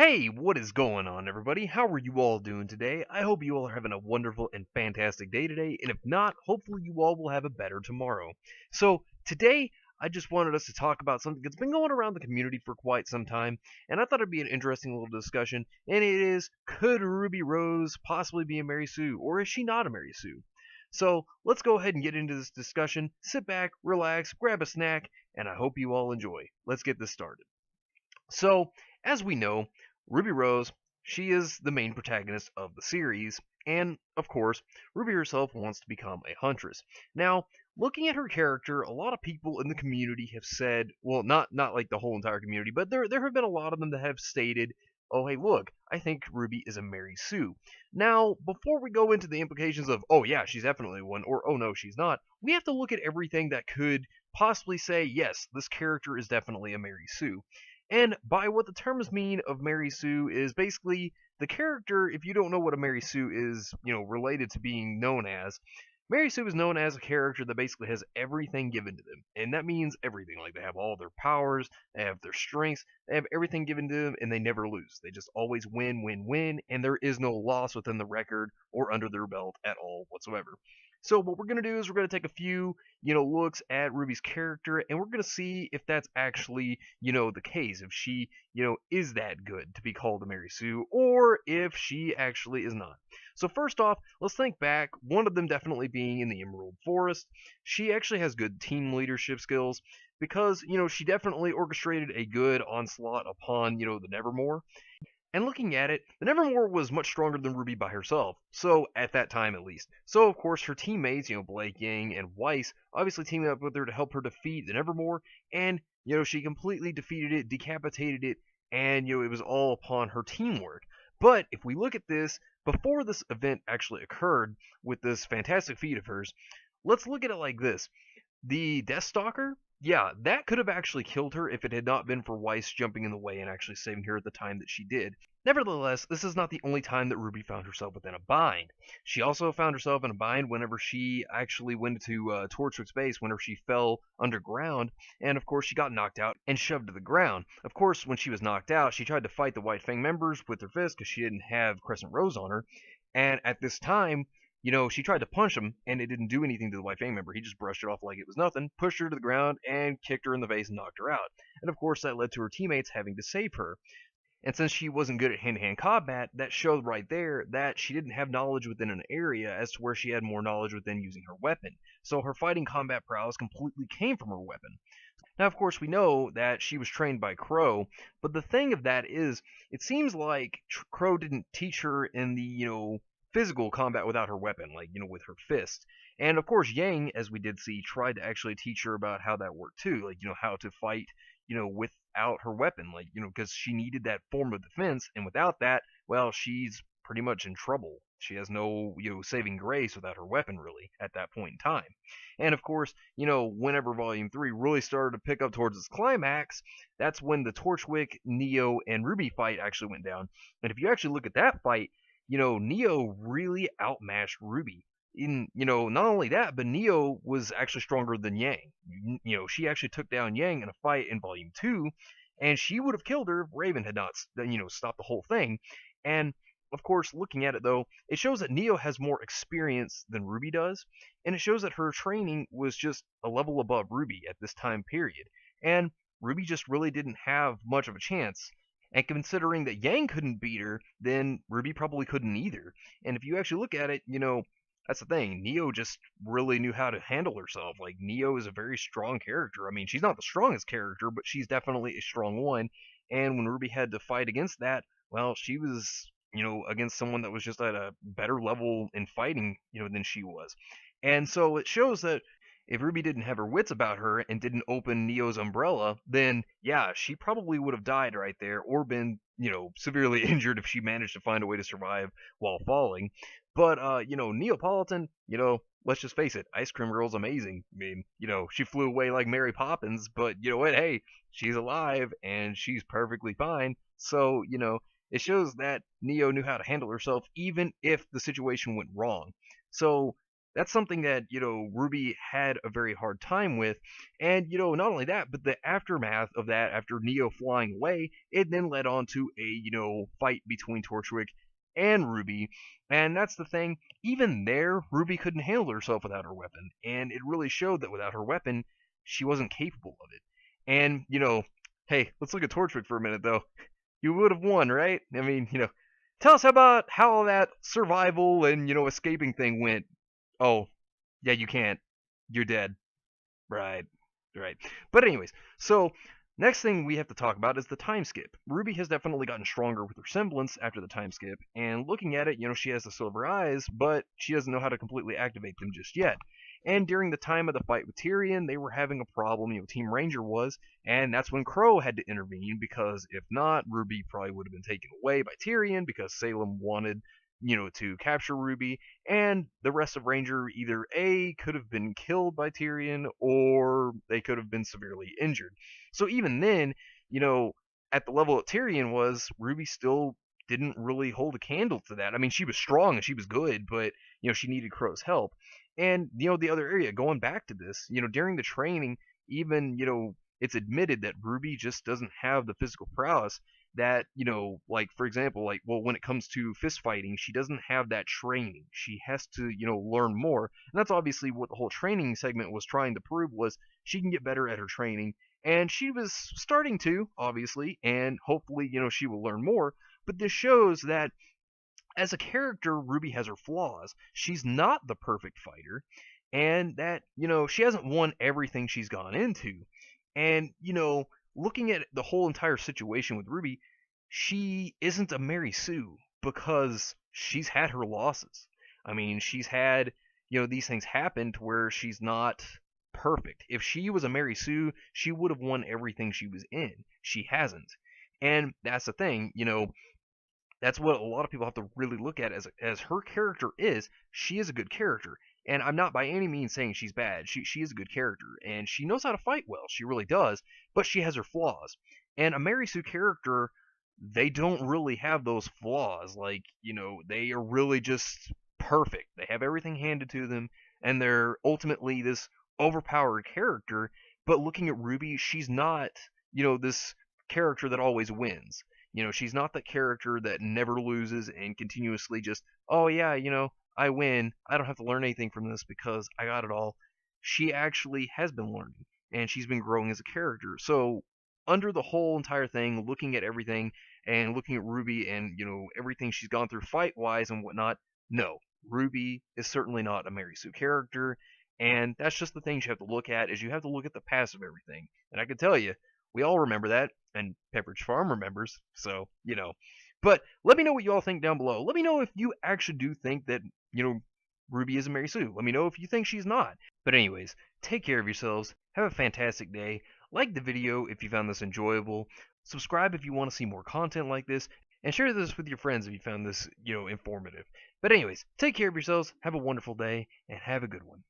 Hey, what is going on, everybody? How are you all doing today? I hope you all are having a wonderful and fantastic day today, and if not, hopefully you all will have a better tomorrow. So, today, I just wanted us to talk about something that's been going around the community for quite some time, and I thought it'd be an interesting little discussion, and it is, could Ruby Rose possibly be a Mary Sue, or is she not a Mary Sue? So, let's go ahead and get into this discussion. Sit back, relax, grab a snack, and I hope you all enjoy. Let's get this started. So, as we know, Ruby Rose, she is the main protagonist of the series, and of course, Ruby herself wants to become a huntress. Now, looking at her character, a lot of people in the community have said, well, not like the whole entire community, but there have been a lot of them that have stated, "Oh, hey, look, I think Ruby is a Mary Sue." Now, before we go into the implications of, "Oh yeah, she's definitely one," or "Oh no, she's not," we have to look at everything that could possibly say, "Yes, this character is definitely a Mary Sue." And by what the terms mean of Mary Sue is basically the character, if you don't know what a Mary Sue is, related to being known as, Mary Sue is known as a character that basically has everything given to them. And that means everything. Like they have all their powers, they have their strengths, they have everything given to them, and they never lose. They just always win, win, win, and there is no loss within the record or under their belt at all whatsoever. So what we're going to do is we're going to take a few, looks at Ruby's character, and we're going to see if that's actually, the case. If she, is that good to be called a Mary Sue, or if she actually is not. So first off, let's think back. One of them definitely being in the Emerald Forest. She actually has good team leadership skills because, she definitely orchestrated a good onslaught upon, the Nevermore. And looking at it, the Nevermore was much stronger than Ruby by herself, so at that time at least. So of course her teammates, Blake, Yang, and Weiss, obviously teamed up with her to help her defeat the Nevermore, and she completely defeated it, decapitated it, and it was all upon her teamwork. But if we look at this, before this event actually occurred with this fantastic feat of hers, let's look at it like this. The Deathstalker, yeah, that could have actually killed her if it had not been for Weiss jumping in the way and actually saving her at the time that she did. Nevertheless, this is not the only time that Ruby found herself within a bind. She also found herself in a bind whenever she actually went to Torchwick's base, whenever she fell underground, and of course she got knocked out and shoved to the ground. Of course, when she was knocked out, she tried to fight the White Fang members with her fist because she didn't have Crescent Rose on her, and at this time, she tried to punch him, and it didn't do anything to the White Fang member. He just brushed it off like it was nothing, pushed her to the ground, and kicked her in the face and knocked her out. And of course, that led to her teammates having to save her. And since she wasn't good at hand-to-hand combat, that showed right there that she didn't have knowledge within an area as to where she had more knowledge within using her weapon. So her fighting combat prowess completely came from her weapon. Now, of course, we know that she was trained by Crow, but the thing of that is, it seems like Crow didn't teach her in the, physical combat without her weapon, like, with her fist. And of course, Yang, as we did see, tried to actually teach her about how that worked too, like, how to fight, without her weapon, like, because she needed that form of defense, and without that, well, she's pretty much in trouble. She has no, saving grace without her weapon, really, at that point in time. And of course, whenever Volume 3 really started to pick up towards its climax, that's when the Torchwick, Neo, and Ruby fight actually went down. And if you actually look at that fight, Neo really outmatched Ruby. Not only that, but Neo was actually stronger than Yang. She actually took down Yang in a fight in Volume 2, and she would have killed her if Raven had not, stopped the whole thing. And, of course, looking at it, though, it shows that Neo has more experience than Ruby does, and it shows that her training was just a level above Ruby at this time period. And Ruby just really didn't have much of a chance. And considering that Yang couldn't beat her, then Ruby probably couldn't either. And if you actually look at it, that's the thing. Neo just really knew how to handle herself. Like, Neo is a very strong character. I mean, she's not the strongest character, but she's definitely a strong one. And when Ruby had to fight against that, well, she was, against someone that was just at a better level in fighting, than she was. And so it shows that if Ruby didn't have her wits about her and didn't open Neo's umbrella, then yeah, she probably would have died right there or been, severely injured if she managed to find a way to survive while falling. But Neapolitan, let's just face it, Ice Cream Girl's amazing. I mean, she flew away like Mary Poppins, but you know what? Hey, she's alive and she's perfectly fine. So, it shows that Neo knew how to handle herself even if the situation went wrong. So That's something that, RWBY had a very hard time with. And, not only that, but the aftermath of that, after Neo flying away, it then led on to a, fight between Torchwick and RWBY. And that's the thing, even there, RWBY couldn't handle herself without her weapon. And it really showed that without her weapon, she wasn't capable of it. And, hey, let's look at Torchwick for a minute, though. You would have won, right? I mean, tell us about how that survival and, escaping thing went. Oh, yeah, you can't. You're dead. Right. Right. But anyways, so next thing we have to talk about is the time skip. RWBY has definitely gotten stronger with her semblance after the time skip, and looking at it, she has the silver eyes, but she doesn't know how to completely activate them just yet. And during the time of the fight with Tyrion, they were having a problem, Team Ranger was, and that's when Crow had to intervene, because if not, RWBY probably would have been taken away by Tyrion, because Salem wanted to capture RWBY, and the rest of Ranger either A, could have been killed by Tyrion, or they could have been severely injured. So even then, at the level that Tyrion was, RWBY still didn't really hold a candle to that. I mean, she was strong and she was good, but, she needed Crow's help. And, the other area, going back to this, during the training, even, it's admitted that RWBY just doesn't have the physical prowess that, like, for example, like, well, when it comes to fist fighting, she doesn't have that training. She has to, learn more. And that's obviously what the whole training segment was trying to prove, was she can get better at her training. And she was starting to, obviously, and hopefully, she will learn more. But this shows that as a character, RWBY has her flaws. She's not the perfect fighter, and that, she hasn't won everything she's gone into. And, looking at the whole entire situation with RWBY, she isn't a Mary Sue because she's had her losses. I mean, she's had, these things happen to where she's not perfect. If she was a Mary Sue, she would have won everything she was in. She hasn't. And that's the thing, that's what a lot of people have to really look at as her character is. She is a good character, and I'm not by any means saying she's bad. She is a good character, and she knows how to fight well. She really does, but she has her flaws. And a Mary Sue character, they don't really have those flaws. Like, they are really just perfect. They have everything handed to them, and they're ultimately this overpowered character. But looking at RWBY, she's not, this character that always wins. She's not that character that never loses and continuously just, oh yeah, I win. I don't have to learn anything from this because I got it all. She actually has been learning, and she's been growing as a character. So, under the whole entire thing, looking at everything, and looking at RWBY and, everything she's gone through fight-wise and whatnot, no, RWBY is certainly not a Mary Sue character, and that's just the things you have to look at, is you have to look at the past of everything. And I can tell you, we all remember that, and Pepperidge Farm remembers, so, But let me know what you all think down below. Let me know if you actually do think that, RWBY is a Mary Sue. Let me know if you think she's not. But anyways, take care of yourselves. Have a fantastic day. Like the video if you found this enjoyable. Subscribe if you want to see more content like this. And share this with your friends if you found this, informative. But anyways, take care of yourselves. Have a wonderful day, and have a good one.